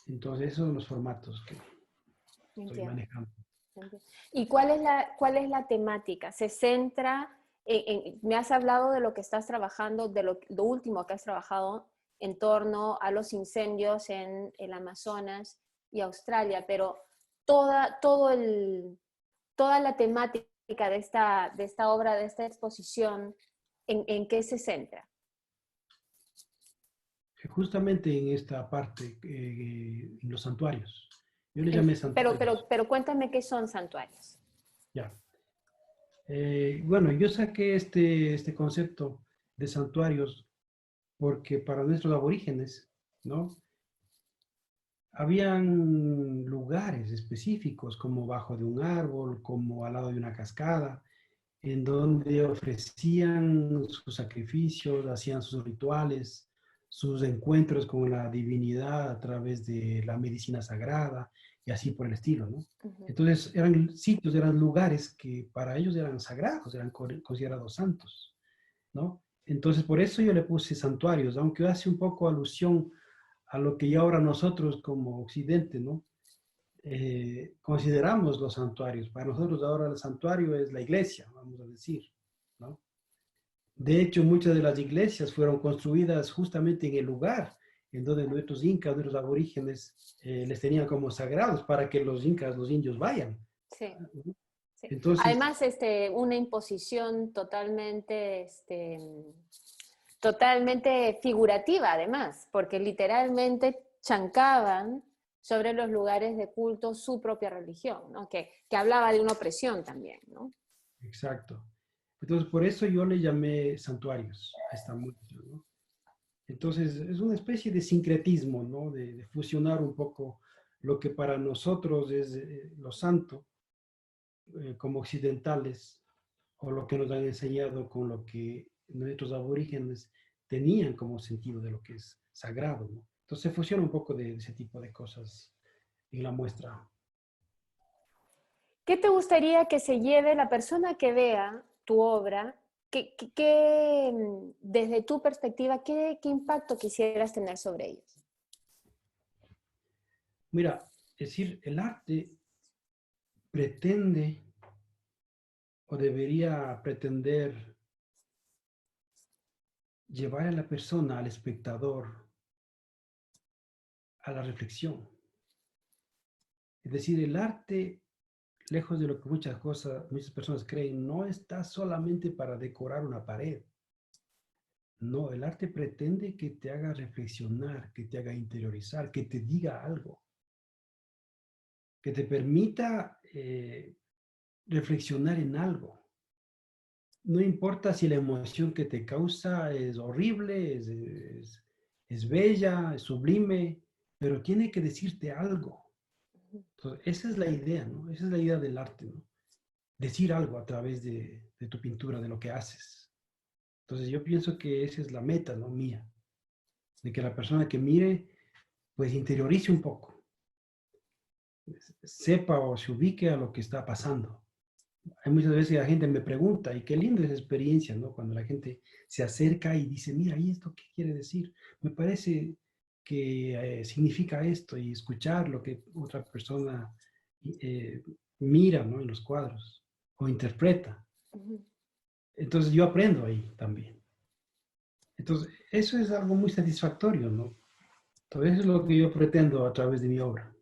Entonces, esos son los formatos que estoy Entiendo. manejando. Entiendo. ¿Y cuál es la temática? ¿Se centra me has hablado de lo que estás trabajando, de lo último que has trabajado en torno a los incendios en el Amazonas y Australia, pero toda, todo el, toda la temática de esta obra, de esta exposición, ¿en qué se centra? Justamente en esta parte, en los santuarios. Yo le En- llamé pero, santuarios. pero, pero cuéntame qué son santuarios. Ya. Bueno, yo saqué este concepto de santuarios porque para nuestros aborígenes, ¿no? Habían lugares específicos, como bajo de un árbol, como al lado de una cascada, en donde ofrecían sus sacrificios, hacían sus rituales, sus encuentros con la divinidad a través de la medicina sagrada y así por el estilo, ¿no? Ujú. Entonces eran sitios, eran lugares que para ellos eran sagrados, eran considerados santos, ¿no? Entonces por eso yo le puse santuarios, aunque hace un poco alusión a lo que ya ahora nosotros como Occidente, ¿no? Consideramos los santuarios. Para nosotros ahora el santuario es la iglesia, vamos a decir, ¿no? De hecho, muchas de las iglesias fueron construidas justamente en el lugar en donde nuestros incas, nuestros aborígenes, les tenían como sagrados para que los incas, los indios vayan. Sí. Sí. Entonces, Además, una imposición totalmente figurativa, además, porque literalmente chancaban sobre los lugares de culto su propia religión, ¿no? Que hablaba de una opresión también, ¿no? exacto. Entonces, por eso yo le llamé santuarios a esta muestra, ¿no? Entonces, es una especie de sincretismo, ¿no? De fusionar un poco lo que para nosotros es lo santo, como occidentales, o lo que nos han enseñado con lo que nuestros aborígenes tenían como sentido de lo que es sagrado, ¿no? Entonces, se fusiona un poco de ese tipo de cosas en la muestra. ¿Qué te gustaría que se lleve la persona que vea tu obra? desde tu perspectiva, qué impacto quisieras tener sobre ellos? Mira, es decir, el arte pretende o debería pretender llevar a la persona, al espectador, a la reflexión. Es decir, el arte, lejos de lo que muchas personas creen, no está solamente para decorar una pared. No, el arte pretende que te haga reflexionar, que te haga interiorizar, que te diga algo, que te permita reflexionar en algo. No importa si la emoción que te causa es horrible, es bella, es sublime, pero tiene que decirte algo. Entonces, esa es la idea, ¿no? Esa es la idea del arte, ¿no? Decir algo a través de tu pintura, de lo que haces. Entonces, yo pienso que esa es la meta, ¿no? Mía. De que la persona que mire, pues interiorice un poco, sepa o se ubique a lo que está pasando. Hay muchas veces que la gente me pregunta, y qué linda esa experiencia, ¿no? Cuando la gente se acerca y dice, mira, ¿y esto qué quiere decir? Me parece que significa esto, y escuchar lo que otra persona eh, mira, ¿no? En los cuadros, o interpreta. Ujú. Entonces yo aprendo ahí también. Entonces, eso es algo muy satisfactorio, ¿no? Entonces, eso es lo que yo pretendo a través de mi obra.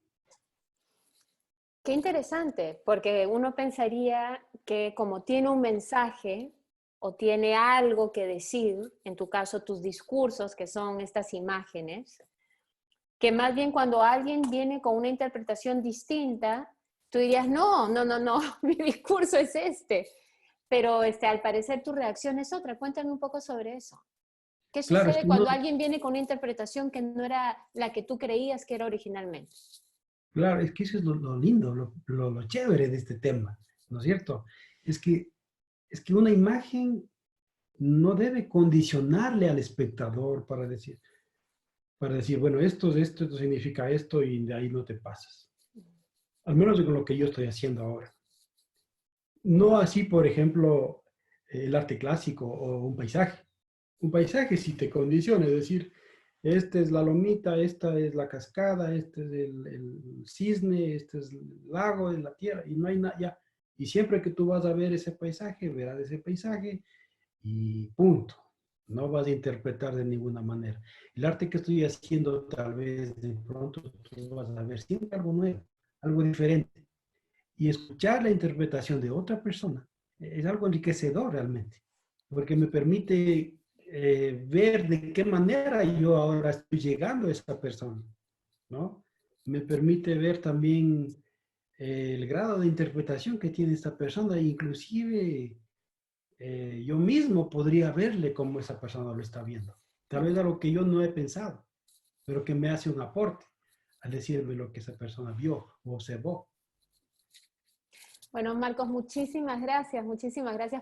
Qué interesante, porque uno pensaría que como tiene un mensaje o tiene algo que decir, en tu caso tus discursos, que son estas imágenes, que más bien cuando alguien viene con una interpretación distinta, tú dirías, no, no, no, no, mi discurso es este. Pero al parecer tu reacción es otra. Cuéntame un poco sobre eso. ¿Qué Claro, es sucede que uno, cuando alguien viene con una interpretación que no era la que tú creías que era originalmente? claro, es que eso es lo lindo, lo chévere de este tema, ¿no es cierto? Es que, es que una imagen no debe condicionarle al espectador para decir, bueno, esto significa esto y de ahí no te pasas. Al menos con lo que yo estoy haciendo ahora. No así, por ejemplo, el arte clásico o un paisaje. Un paisaje sí te condiciona, es decir, esta es la lomita, esta es la cascada, este es el cisne, este es el lago, es la tierra, y no hay nada, ya. Y siempre que tú vas a ver ese paisaje, verás ese paisaje y punto. No vas a interpretar de ninguna manera. El arte que estoy haciendo, tal vez de pronto tú vas a ver siempre algo nuevo, algo diferente. Y escuchar la interpretación de otra persona es algo enriquecedor realmente, porque me permite ver de qué manera yo ahora estoy llegando a esa persona, ¿no? Me permite ver también el grado de interpretación que tiene esta persona, e inclusive yo mismo podría verle como esa persona lo está viendo. Tal vez algo que yo no he pensado, pero que me hace un aporte al decirme lo que esa persona vio o observó. Bueno, Marcos, muchísimas gracias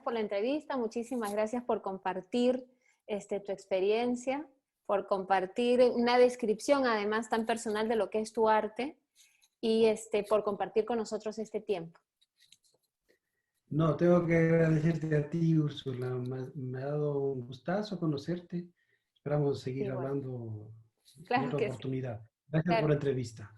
por la entrevista, muchísimas gracias por compartir tu experiencia, por compartir una descripción además tan personal de lo que es tu arte y por compartir con nosotros este tiempo. No, tengo que agradecerte a ti, Úrsula. Me ha dado un gustazo conocerte. Esperamos seguir Igual, hablando en claro otra que sí, oportunidad. Gracias por claro. la entrevista.